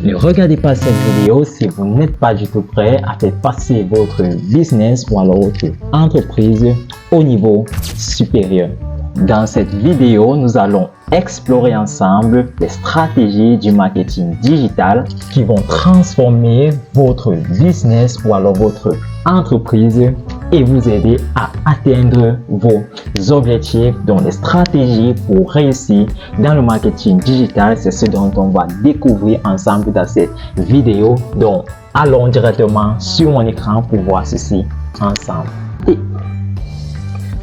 Ne regardez pas cette vidéo si vous n'êtes pas du tout prêt à faire passer votre business ou alors votre entreprise au niveau supérieur. Dans cette vidéo, nous allons explorer ensemble les stratégies du marketing digital qui vont transformer votre business ou alors votre entreprise et vous aider à atteindre vos objectifs. Donc, les stratégies pour réussir dans le marketing digital, c'est ce dont on va découvrir ensemble dans cette vidéo. Donc, allons directement sur mon écran pour voir ceci ensemble. Et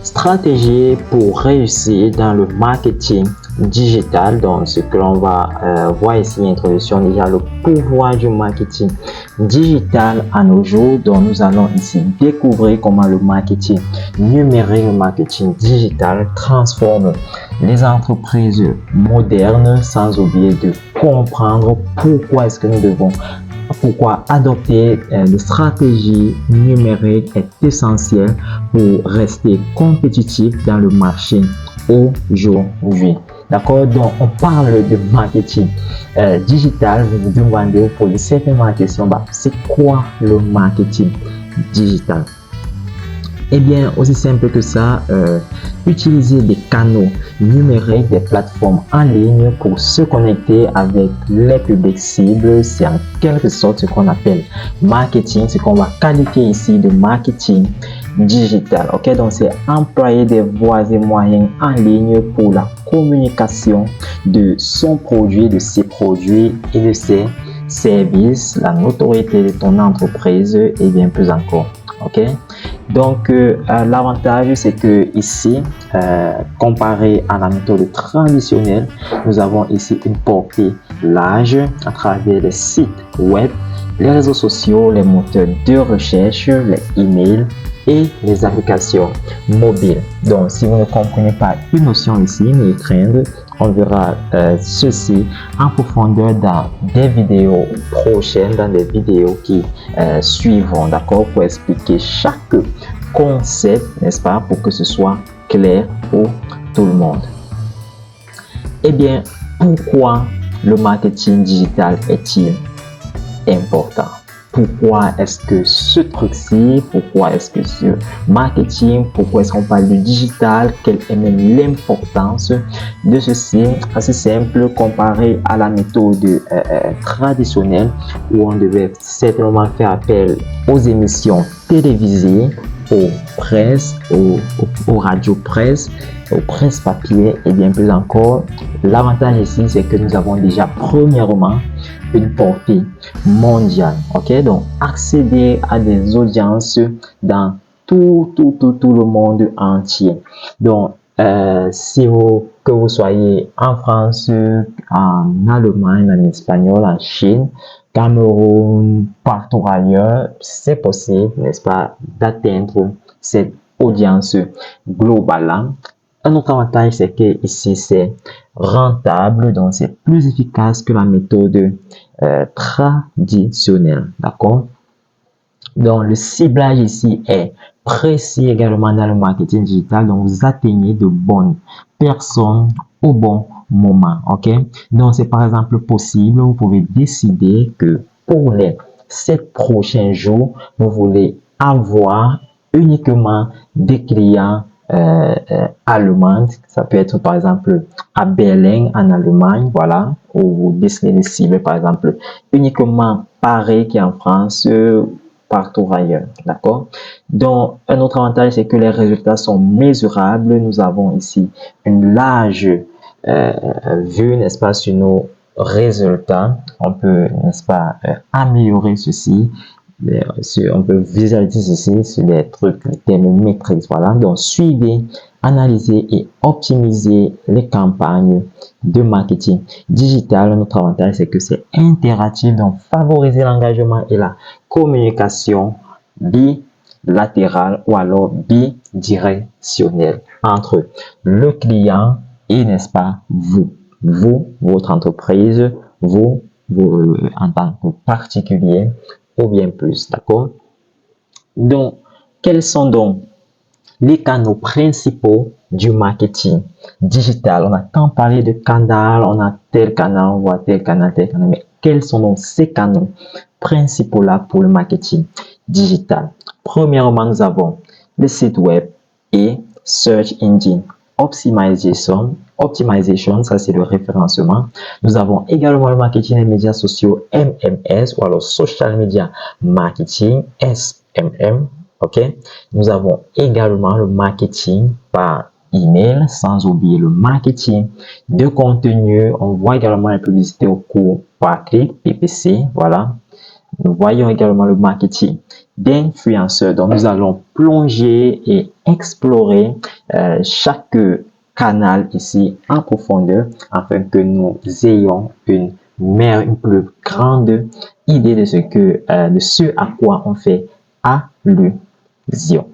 stratégie pour réussir dans le marketing digital. Donc, ce que l'on va voir ici, introduction déjà le pouvoir du marketing digital à nos jours. Donc, nous allons ici découvrir comment le marketing numérique, le marketing digital transforme les entreprises modernes, sans oublier de comprendre pourquoi est-ce que nous devons adopter des stratégies numériques est essentiel pour rester compétitif dans le marché aujourd'hui. D'accord? Donc, on parle de marketing digital. Vous vous demandez, vous posez certainement la question, c'est quoi le marketing digital? Eh bien, aussi simple que ça, utiliser des canaux numériques, des plateformes en ligne pour se connecter avec les publics cibles, c'est en quelque sorte ce qu'on appelle marketing, ce qu'on va qualifier ici de marketing digital. Ok, donc c'est employer des voies et moyens en ligne pour la communication de son produit, de ses produits et de ses services, la notoriété de ton entreprise et bien plus encore. Ok, donc l'avantage c'est que ici comparé à la méthode traditionnelle, nous avons ici une portée large à travers les sites web, les réseaux sociaux, les moteurs de recherche, les emails et les applications mobiles. Donc, si vous ne comprenez pas une notion ici, n'ayez crainte, on verra ceci en profondeur dans des vidéos prochaines, dans des vidéos qui suivront, d'accord, pour expliquer chaque concept, n'est-ce pas, pour que ce soit clair pour tout le monde. Eh bien, pourquoi le marketing digital est-il important? Pourquoi est-ce que ce truc-ci, pourquoi est-ce que ce marketing, pourquoi est-ce qu'on parle de digital, quelle est même l'importance de ceci? Assez simple comparé à la méthode traditionnelle où on devait certainement faire appel aux émissions télévisées, aux presse, aux radios presse, aux presse papier et bien plus encore. L'avantage ici, c'est que nous avons déjà premièrement une portée mondiale. Ok, donc accéder à des audiences dans tout le monde entier. Donc que vous soyez en France, en Allemagne, en Espagnol, en Chine, Cameroun, partout ailleurs, c'est possible, n'est-ce pas, d'atteindre cette audience globale. Un autre avantage, c'est que ici, c'est rentable, donc c'est plus efficace que la méthode traditionnelle, d'accord? Donc, le ciblage ici est précis également dans le marketing digital, donc vous atteignez de bonnes personnes au bon moment, ok? Donc, c'est par exemple possible, vous pouvez décider que pour les 7 prochains jours, vous voulez avoir uniquement des clients allemands. Ça peut être par exemple à Berlin en Allemagne, voilà, où vous décidez de cibler par exemple uniquement Paris qui est en France, partout ailleurs, d'accord? Donc, un autre avantage, c'est que les résultats sont mesurables. Nous avons ici une large vue, n'est-ce pas, sur nos résultats. On peut, n'est-ce pas, améliorer ceci. On peut visualiser ceci sur les trucs, les termes métriques, voilà. Donc, suivez, analysez et optimisez les campagnes de marketing digital. Notre avantage, c'est que c'est interactif, donc favoriser l'engagement et la communication bilatérale ou alors bidirectionnelle entre le client et, n'est-ce pas, vous, votre entreprise, vous en tant que particulier ou bien plus, d'accord? Donc, quelles sont donc les canaux principaux du marketing digital. On a tant parlé de canal, on a tel canal, on voit tel canal, mais quels sont donc ces canaux principaux là pour le marketing digital? Premièrement, nous avons le site web et Search Engine Optimization, ça c'est le référencement. Nous avons également le marketing des médias sociaux, MMS, ou alors Social Media Marketing, SMM. Ok, nous avons également le marketing par email, sans oublier le marketing de contenu. On voit également la publicité au cours par clic, PPC, voilà. Nous voyons également le marketing d'influenceurs. Donc, nous allons plonger et explorer chaque canal ici en profondeur afin que nous ayons une plus grande idée de ce à quoi on fait allusion.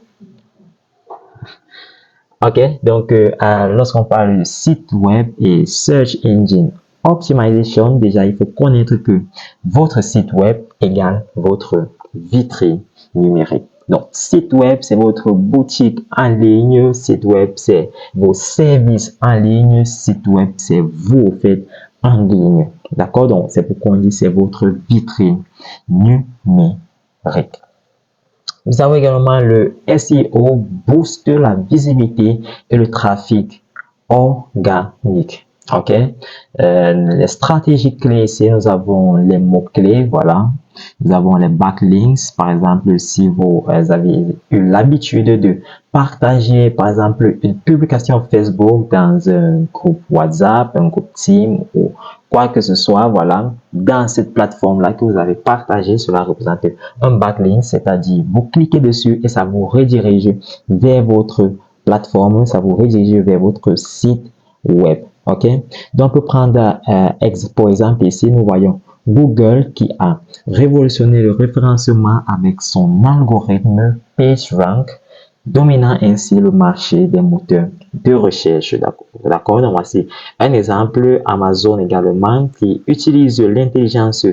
Ok, donc lorsqu'on parle de site web et Search Engine Optimization, déjà il faut connaître que votre site web égale votre vitrine numérique. Donc, site web, c'est votre boutique en ligne. Site web, c'est vos services en ligne. Site web, c'est vous, au fait, en ligne. D'accord? Donc, c'est pourquoi on dit c'est votre vitrine numérique. Nous avons également le SEO, booste la visibilité et le trafic organique. Ok, les stratégies clés ici, nous avons les mots-clés, voilà. Nous avons les backlinks, par exemple, si vous avez eu l'habitude de partager, par exemple, une publication Facebook dans un groupe WhatsApp, un groupe Team ou quoi que ce soit, voilà, dans cette plateforme-là que vous avez partagé, cela représente un backlink, c'est-à-dire vous cliquez dessus et ça vous redirige vers votre plateforme, ça vous redirige vers votre site web. Ok, donc on peut prendre pour exemple ici, nous voyons Google qui a révolutionné le référencement avec son algorithme PageRank, dominant ainsi le marché des moteurs de recherche. D'accord, donc voici un exemple. Amazon également qui utilise l'intelligence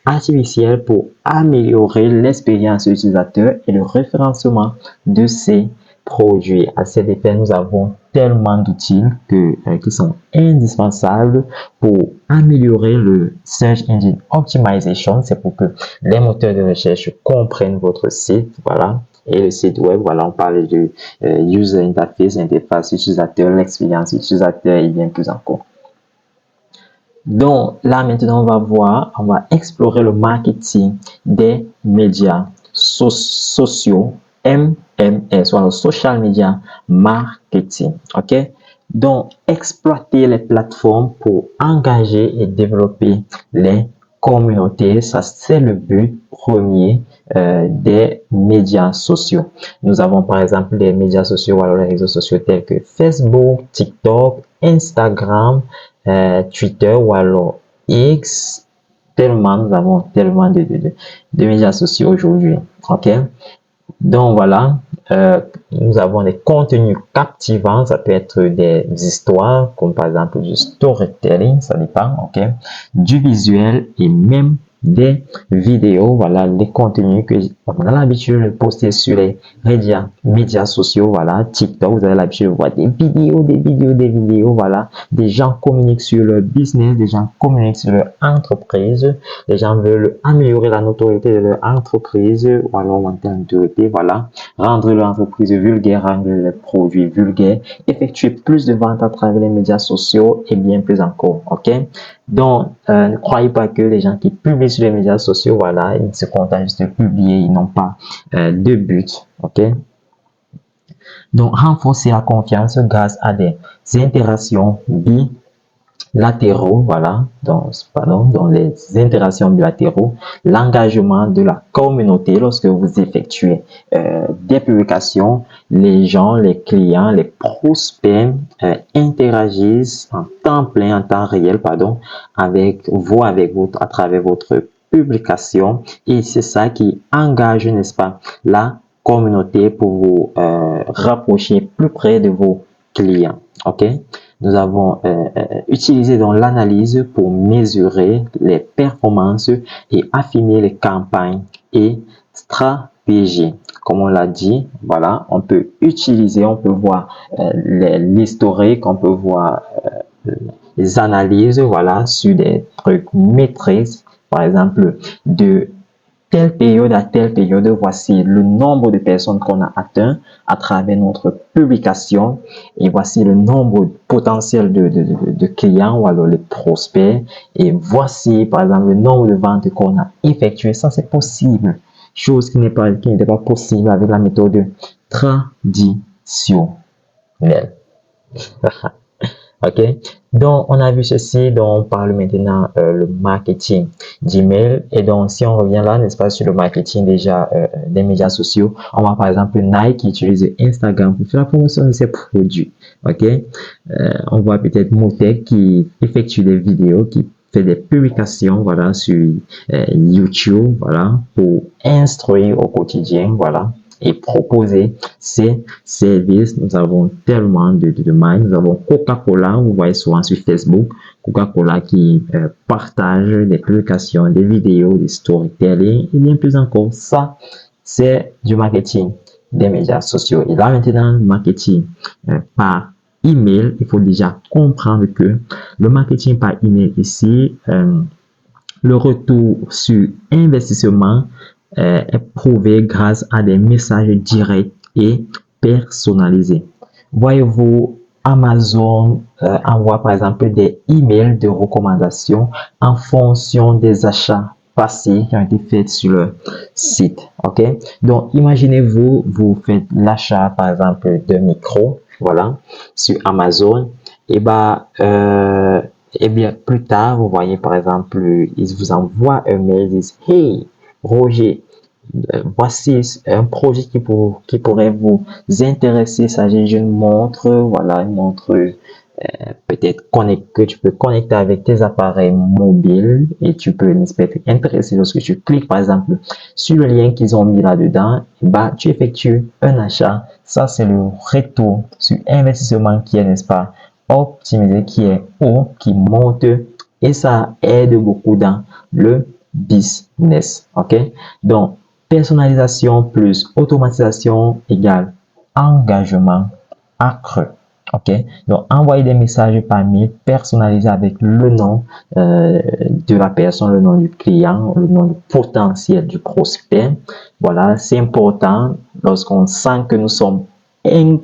artificielle pour améliorer l'expérience utilisateur et le référencement de ses produits. À cet effet, nous avons tellement d'outils qui sont indispensables pour améliorer le Search Engine Optimization. C'est pour que les moteurs de recherche comprennent votre site, voilà. Et le site web, voilà, on parle de user interface, interface utilisateur, l'expérience utilisateur et bien plus encore. Donc là maintenant on va explorer le marketing des médias sociaux, MMS, ou alors Social Media Marketing. Ok, donc exploiter les plateformes pour engager et développer les communautés, ça c'est le but premier des médias sociaux. Nous avons par exemple des médias sociaux, ou alors les réseaux sociaux tels que Facebook, TikTok, Instagram, Twitter ou alors X. Nous avons tellement de médias sociaux aujourd'hui. Ok, donc voilà, nous avons des contenus captivants. Ça peut être des histoires comme par exemple du storytelling, ça dépend. Ok, du visuel et même des vidéos. Voilà les contenus que on a l'habitude de poster sur les médias sociaux. Voilà, TikTok, vous avez l'habitude de voir des vidéos. Voilà, des gens communiquent sur leur business, des gens communiquent sur leur entreprise, les gens veulent améliorer la notoriété de leur entreprise ou alors monter en notoriété. Voilà, rendre leur entreprise vulgaire, rendre les produits vulgaires, effectuer plus de ventes à travers les médias sociaux et bien plus encore. Ok, donc ne croyez pas que les gens qui publient sur les médias sociaux, voilà, ils se contentent juste de publier, ils n'ont pas de but. Ok, donc renforcer la confiance grâce à des interactions bilatéraux, voilà, dans les interactions bilatéraux, l'engagement de la communauté. Lorsque vous effectuez des publications, les gens, les clients, les prospects interagissent en temps plein, en temps réel, avec vous, à travers votre publication, et c'est ça qui engage, n'est-ce pas, la communauté pour vous rapprocher plus près de vos clients. Ok, nous avons utilisé donc l'analyse pour mesurer les performances et affiner les campagnes et stratégies. comme on l'a dit, voilà, on peut utiliser, on peut voir l'historique, on peut voir les analyses, voilà, sur des trucs maîtrises, par exemple, de telle période à telle période, voici le nombre de personnes qu'on a atteint à travers notre publication et voici le nombre potentiel de clients ou alors les prospects et voici par exemple le nombre de ventes qu'on a effectuées. Ça, c'est possible. Chose qui n'était pas possible avec la méthode traditionnelle. OK? Donc, on a vu ceci, donc on parle maintenant le marketing d'email. Et donc, si on revient là, n'est-ce pas, sur le marketing déjà des médias sociaux, on voit par exemple Nike qui utilise Instagram pour faire la promotion de ses produits. OK? On voit peut-être Motec qui effectue des vidéos, qui fait des publications, voilà, sur YouTube, voilà, pour instruire au quotidien, voilà, et proposer ces services. Nous avons tellement de marques. Nous avons Coca-Cola, vous voyez souvent sur Facebook, Coca-Cola qui partage des publications, des vidéos, des storytelling et bien plus encore. Ça, c'est du marketing des médias sociaux. Et là maintenant, le marketing par email, il faut déjà comprendre que le marketing par email ici, le retour sur investissement est prouvé grâce à des messages directs et personnalisés. Voyez-vous, Amazon envoie par exemple des emails de recommandation en fonction des achats passés qui ont été faits sur le site. OK? Donc, imaginez-vous, vous faites l'achat par exemple de micro, voilà, sur Amazon. Et bien, plus tard, vous voyez, par exemple, ils vous envoient un mail, ils disent, hey, Roger, voici un projet qui pourrait vous intéresser. Il s'agit d'une montre, voilà, une montre peut-être que tu peux connecter avec tes appareils mobiles et tu peux être intéressé lorsque tu cliques, par exemple, sur le lien qu'ils ont mis là-dedans, bah, tu effectues un achat. Ça, c'est le retour sur investissement qui est, n'est-ce pas, optimisé, qui est haut, qui monte et ça aide beaucoup dans le business. OK? Donc, personnalisation plus automatisation égale engagement accru. OK? Donc, envoyer des messages par mail personnalisés avec le nom de la personne, le nom du client, le nom potentiel du prospect. Voilà, c'est important lorsqu'on sent que nous sommes en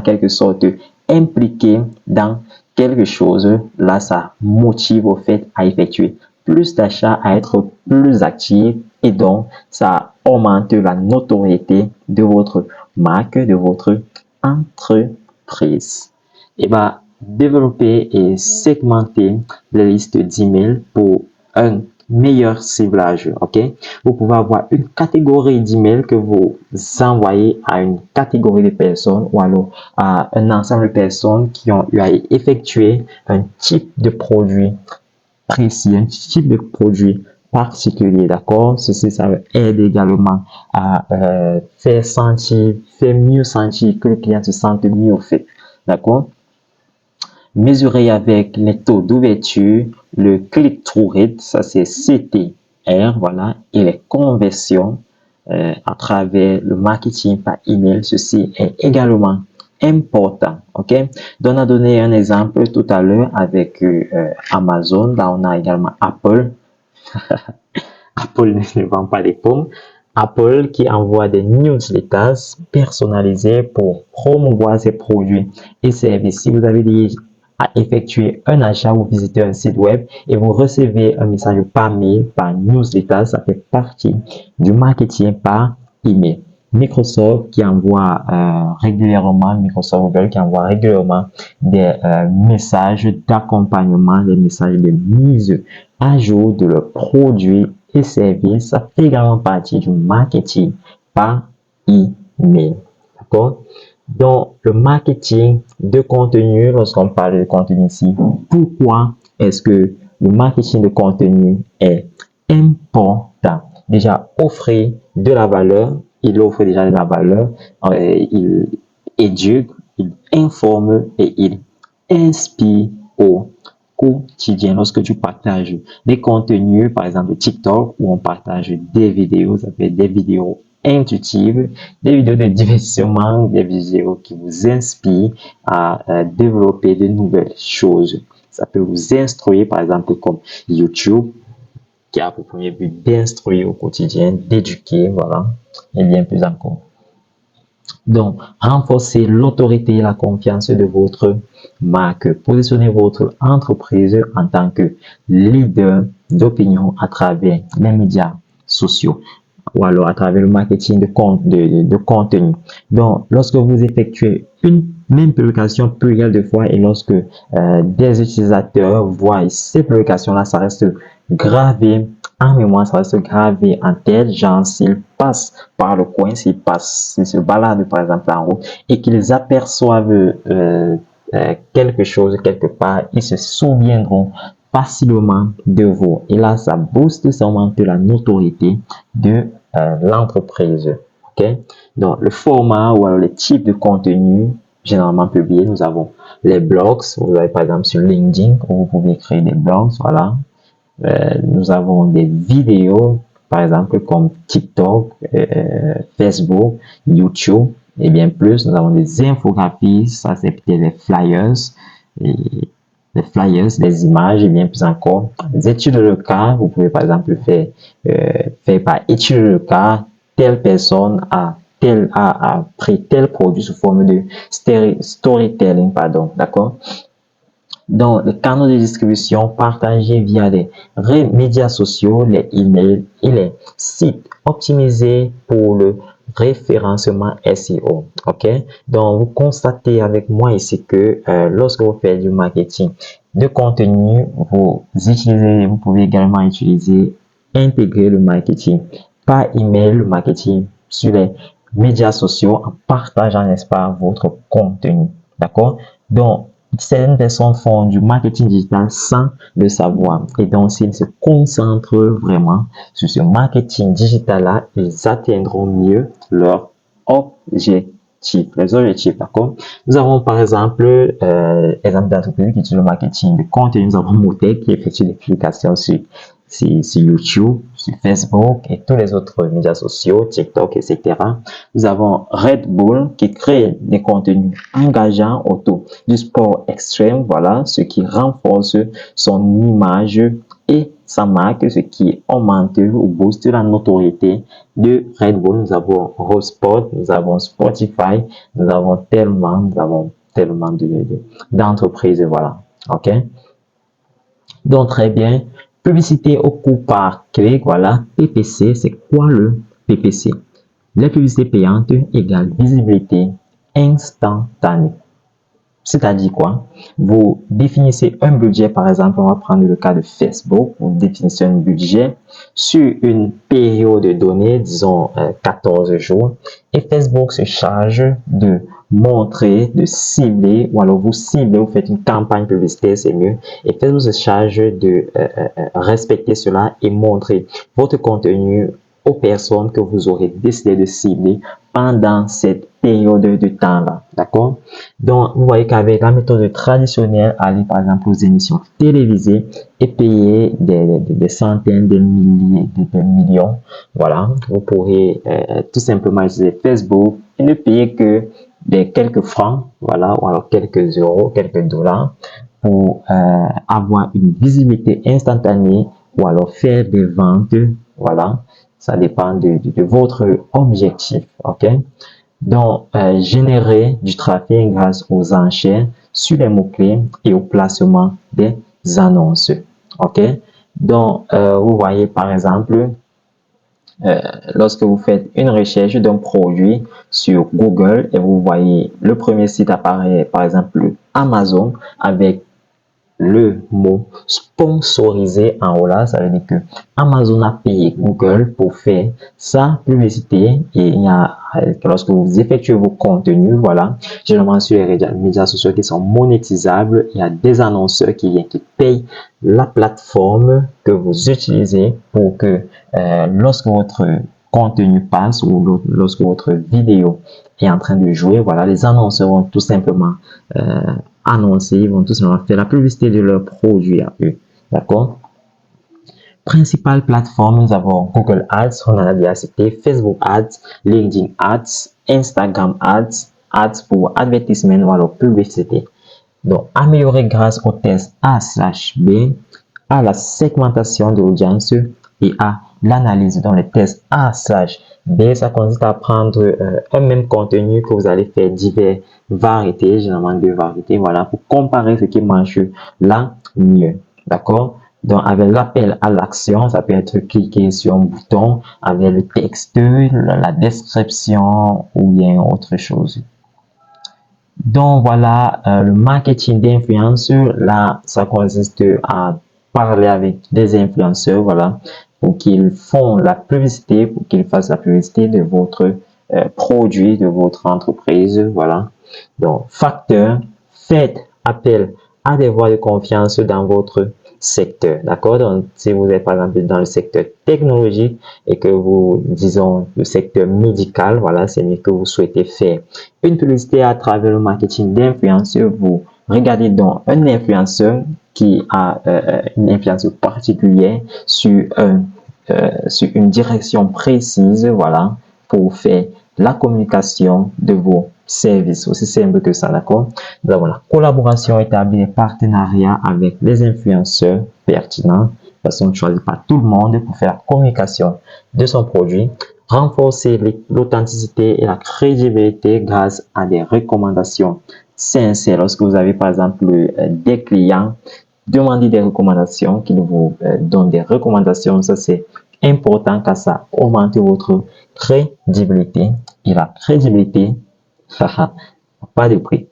quelque sorte impliqués dans quelque chose. Là, ça motive au fait à effectuer plus d'achats, à être plus actif et donc ça augmente la notoriété de votre marque, de votre entreprise. Et bah, développer et segmenter les listes d'emails pour un meilleur ciblage. OK? Vous pouvez avoir une catégorie d'emails que vous envoyez à une catégorie de personnes ou alors à un ensemble de personnes qui ont eu à effectuer un type de produit précis, un type de produit particulier, d'accord? Ceci, ça aide également à faire mieux sentir que le client se sente mieux fait, d'accord? Mesurer avec les taux d'ouverture, le click-through rate, ça c'est CTR, voilà, et les conversions à travers le marketing par email, ceci est également important, ok? Donc, on a donné un exemple tout à l'heure avec Amazon. Là, on a également Apple. Apple ne vend pas des pommes. Apple qui envoie des newsletters personnalisés pour promouvoir ses produits et services. Si vous avez dit à effectuer un achat, vous visitez un site web et vous recevez un message par mail, par newsletter, ça fait partie du marketing par email. Microsoft qui envoie régulièrement, Microsoft Google qui envoie régulièrement des messages d'accompagnement, des messages de mise à jour de leurs produits et services. Ça fait également partie du marketing par email. D'accord? Donc, le marketing de contenu, lorsqu'on parle de contenu ici, pourquoi est-ce que le marketing de contenu est important? Déjà, offrir de la valeur, il offre déjà de la valeur, il éduque, il informe et il inspire au quotidien. Lorsque tu partages des contenus, par exemple TikTok, où on partage des vidéos, ça fait des vidéos intuitives, des vidéos de divertissement, des vidéos qui vous inspirent à développer de nouvelles choses. Ça peut vous instruire, par exemple, comme YouTube, qui a pour premier but d'instruire au quotidien, d'éduquer, voilà, et bien plus encore. Donc, renforcez l'autorité et la confiance de votre marque. Positionnez votre entreprise en tant que leader d'opinion à travers les médias sociaux ou alors à travers le marketing de contenu. Donc, lorsque vous effectuez une même publication plurielle de fois et lorsque des utilisateurs voient ces publications-là, ça reste gravé en mémoire, ça reste gravé en tête, genre s'ils passent par le coin, s'ils se baladent par exemple en route et qu'ils aperçoivent quelque chose quelque part, ils se souviendront facilement de vous. Et là, ça booste, ça augmente la notoriété de l'entreprise. Ok? Donc, le format ou alors les types de contenu généralement publiés, nous avons les blogs. Vous avez par exemple sur LinkedIn où vous pouvez créer des blogs, voilà. Nous avons des vidéos, par exemple, comme TikTok, Facebook, YouTube, et bien plus. Nous avons des infographies, ça c'est peut-être les flyers, des images, et bien plus encore. Des études de cas, vous pouvez par exemple faire par étude de cas, telle personne a pris tel produit sous forme de storytelling, pardon, d'accord? Donc, les canaux de distribution partagés via les médias sociaux, les emails et les sites optimisés pour le référencement SEO. OK? Donc, vous constatez avec moi ici que lorsque vous faites du marketing de contenu, vous pouvez également intégrer le marketing par email, le marketing sur les médias sociaux en partageant, n'est-ce pas, votre contenu. D'accord? Donc, certaines personnes font du marketing digital sans le savoir. Et donc, s'ils se concentrent vraiment sur ce marketing digital-là, ils atteindront mieux leur objectif, les objectifs, d'accord? Nous avons par exemple, exemple d'entreprise qui utilise le marketing de contenu. Nous avons Motec qui effectue des publications sur YouTube, sur Facebook et tous les autres médias sociaux, TikTok, etc. Nous avons Red Bull qui crée des contenus engageants autour du sport extrême, voilà, ce qui renforce son image et sa marque, ce qui augmente ou booste la notoriété de Red Bull. Nous avons Rosport, nous avons Spotify, nous avons tellement d'entreprises, voilà, ok? Donc, très bien. Publicité au coût par clic, voilà. PPC, c'est quoi le PPC? Les publicités payantes égale visibilité instantanée. C'est-à-dire quoi? Vous définissez un budget, par exemple, on va prendre le cas de Facebook, vous définissez un budget sur une période donnée, disons 14 jours, et Facebook se charge de montrer, de cibler, ou alors vous ciblez, vous faites une campagne publicitaire, c'est mieux, et Facebook se charge de respecter cela et montrer votre contenu aux personnes que vous aurez décidé de cibler pendant cette période de temps-là, d'accord? Donc, vous voyez qu'avec la méthode traditionnelle, aller par exemple aux émissions télévisées et payer des centaines de milliers, de millions, voilà, vous pourrez tout simplement utiliser Facebook et ne payer que des quelques francs, voilà, ou alors quelques euros, quelques dollars pour avoir une visibilité instantanée ou alors faire des ventes, voilà. Ça dépend de votre objectif, ok? Donc, générer du trafic grâce aux enchères sur les mots-clés et au placement des annonces, ok? Donc, vous voyez par exemple, lorsque vous faites une recherche d'un produit sur Google et vous voyez le premier site apparaît, par exemple, Amazon avec le mot sponsorisé en haut là, ça veut dire que Amazon a payé Google pour faire sa publicité et il y a, lorsque vous effectuez vos contenus, voilà, généralement sur les médias sociaux qui sont monétisables, il y a des annonceurs qui viennent, qui payent la plateforme que vous utilisez pour que lorsque votre contenu passe ou lorsque votre vidéo est en train de jouer, voilà, les annonceurs vont tout simplement annoncer, ils vont tout simplement faire la publicité de leurs produits à eux. D'accord? principales plateformes, nous avons Google Ads, on en a déjà cité, Facebook Ads, LinkedIn Ads, Instagram Ads, Ads pour advertisement ou alors publicité. Donc, améliorer grâce au test A/B, à la segmentation de l'audience et à l'analyse. Dans le test A/B, ça consiste à prendre un même contenu que vous allez faire divers variétés, généralement deux variétés, voilà, pour comparer ce qui marche là mieux. D'accord? Donc, avec l'appel à l'action, ça peut être cliquer sur un bouton, avec le texte, la description ou bien autre chose. Donc, voilà, le marketing d'influenceurs, là, ça consiste à parler avec des influenceurs, voilà, pour qu'ils font la publicité, pour qu'ils fassent la publicité de votre produit, de votre entreprise, voilà. Donc, facteur, faites appel à des voix de confiance dans votre secteur, d'accord? Donc, si vous êtes par exemple dans le secteur technologique et que vous, disons, le secteur médical, voilà, c'est mieux que vous souhaitez faire une publicité à travers le marketing d'influenceur. Vous regardez donc un influenceur qui a une influence particulière sur une direction précise, voilà, pour faire la communication de vos services. Aussi simple que ça, d'accord? Nous avons la collaboration établie, les partenariats avec les influenceurs pertinents. De toute façon, on ne choisit pas tout le monde pour faire la communication de son produit. Renforcer l'authenticité et la crédibilité grâce à des recommandations sincères. Lorsque vous avez par exemple des clients, demandez des recommandations, qu'ils vous donnent des recommandations. Ça, c'est important car ça augmente votre crédibilité. Et la crédibilité, pas de prix.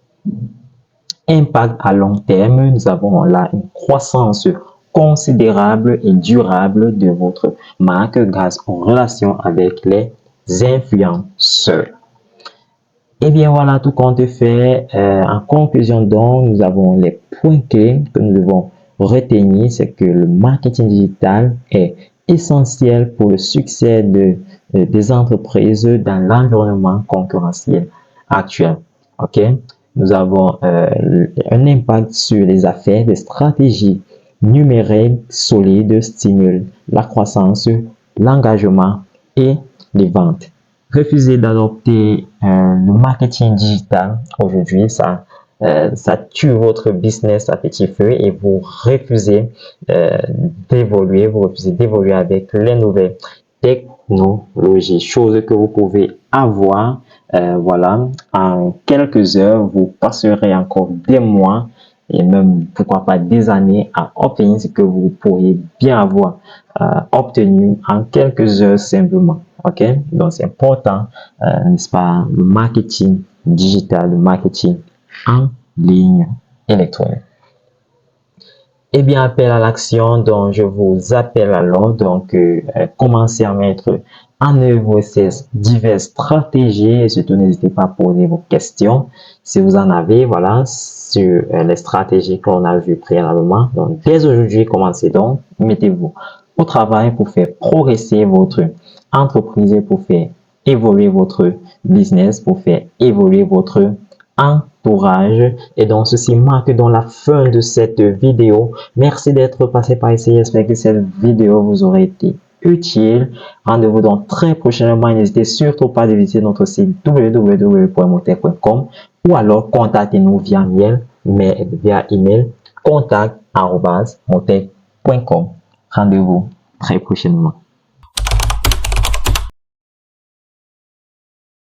Impact à long terme, nous avons là une croissance considérable et durable de votre marque grâce aux relations avec les influenceurs. Et bien voilà tout compte fait. En conclusion donc, nous avons les points clés que nous devons retenir. C'est que le marketing digital est essentiel pour le succès des entreprises dans l'environnement concurrentiel actuel. OK? Nous avons un impact sur les affaires, des stratégies numériques solides stimulent la croissance, l'engagement et les ventes. Refusez d'adopter le marketing digital aujourd'hui, ça tue votre business à petit feu et vous refusez d'évoluer avec les nouvelles technologies, chose que vous pouvez avoir, voilà, en quelques heures. Vous passerez encore des mois et même pourquoi pas des années à obtenir ce que vous pourriez bien avoir obtenu en quelques heures simplement. OK? Donc, c'est important, n'est-ce pas, le marketing digital, le marketing en ligne électronique. Eh bien, appel à l'action, donc je vous appelle alors, donc commencez à mettre en œuvre ces diverses stratégies et surtout n'hésitez pas à poser vos questions si vous en avez, voilà, sur les stratégies qu'on a vues préalablement. Donc, dès aujourd'hui, commencez donc, mettez-vous au travail pour faire progresser votre entreprise, pour faire évoluer votre business, pour faire évoluer votre entourage. Et donc, ceci marque donc la fin de cette vidéo. Merci d'être passé par ici. J'espère que cette vidéo vous aurait été utile. Rendez-vous donc très prochainement. N'hésitez surtout pas de visiter notre site www.motech.com ou alors contactez-nous via email contact@motech.com. Rendez-vous très prochainement.